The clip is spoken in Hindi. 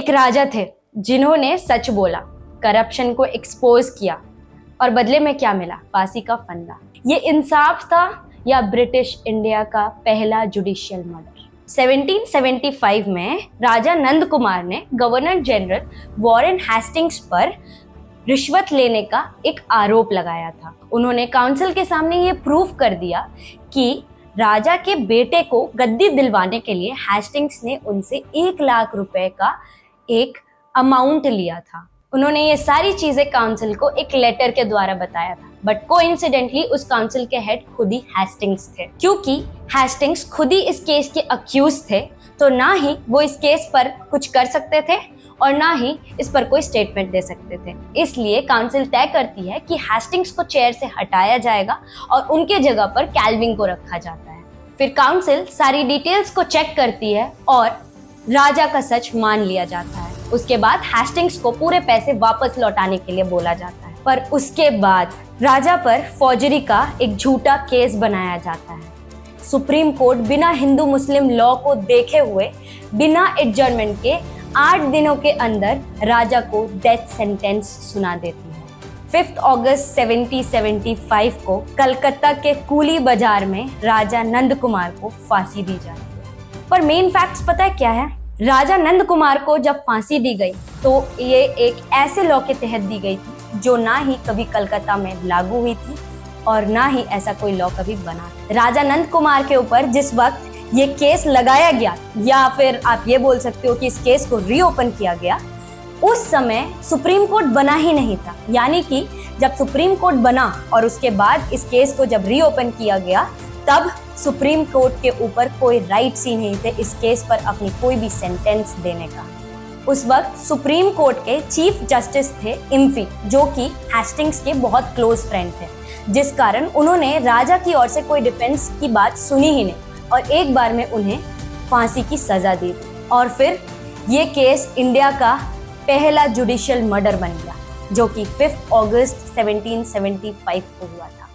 एक राजा थे जिन्होंने सच बोला, करप्शन को एक्सपोज किया और बदले में क्या मिला? फांसी का फंदा। ये इंसाफ था या ब्रिटिश इंडिया का पहला जुडिशियल मर्डर? 1775 में राजा नंद कुमार ने गवर्नर जनरल वॉरेन हेस्टिंग्स पर रिश्वत लेने का एक आरोप लगाया था। उन्होंने काउंसिल के सामने ये प्रूव कर दिया कि राजा के बेटे को गद्दी दिलवाने के लिए हेस्टिंग्स ने उनसे 1 लाख रुपए का एक अमाउंट लिया था। उन्होंने ये सारी चीजें काउंसिल को एक लेटर के द्वारा बताया था, बट कोइंसिडेंटली उस काउंसिल के हेड खुद ही हेस्टिंग्स थे। क्योंकि हेस्टिंग्स खुद ही इस केस के अक्यूज थे, तो ना ही वो इस केस पर कुछ कर सकते थे और ना ही इस पर कोई स्टेटमेंट दे सकते थे। इसलिए काउंसिल तय करती है कि हेस्टिंग्स को चेयर से हटाया जाएगा और उनके जगह पर कैल्विन को रखा जाता है। फिर काउंसिल सारी डिटेल्स को चेक करती है और राजा का सच मान लिया जाता है। उसके बाद हेस्टिंग्स को पूरे पैसे वापस लौटाने के लिए बोला जाता है, पर उसके बाद राजा पर फौजरी का एक झूठा केस बनाया जाता है। सुप्रीम कोर्ट बिना हिंदू मुस्लिम लॉ को देखे हुए बिना एडजर्नमेंट के 8 दिनों के अंदर राजा को डेथ सेंटेंस सुना देती है। 5 अगस्त 1775 को कलकत्ता के कूली बाजार में राजा नंद कुमार को फांसी दी जाती है। पर मेन फैक्ट्स पता है क्या है? राजा नंद कुमार को जब फांसी दी गई तो ये एक ऐसे लॉ के तहत दी गई थी जो ना ही कभी कलकत्ता में लागू हुई थी और ना ही ऐसा कोई लॉ कभी बना। राजा नंद कुमार के ऊपर जिस वक्त ये केस लगाया गया, या फिर आप ये बोल सकते हो कि इस केस को रीओपन किया गया, उस समय सुप्रीम कोर्ट बना ही नहीं था। यानी कि जब सुप्रीम कोर्ट बना और उसके बाद इस केस को जब रीओपन किया गया, तब सुप्रीम कोर्ट के ऊपर कोई राइट्स ही नहीं थे इस केस पर अपनी कोई भी सेंटेंस देने का। उस वक्त सुप्रीम कोर्ट के चीफ जस्टिस थे इम्फी, जो कि हेस्टिंग्स के बहुत क्लोज फ्रेंड थे, जिस कारण उन्होंने राजा की ओर से कोई डिफेंस की बात सुनी ही नहीं और एक बार में उन्हें फांसी की सजा दी। और फिर ये केस इंडिया का पहला जुडिशियल मर्डर बन गया, जो कि 5 अगस्त 1775 को हुआ था।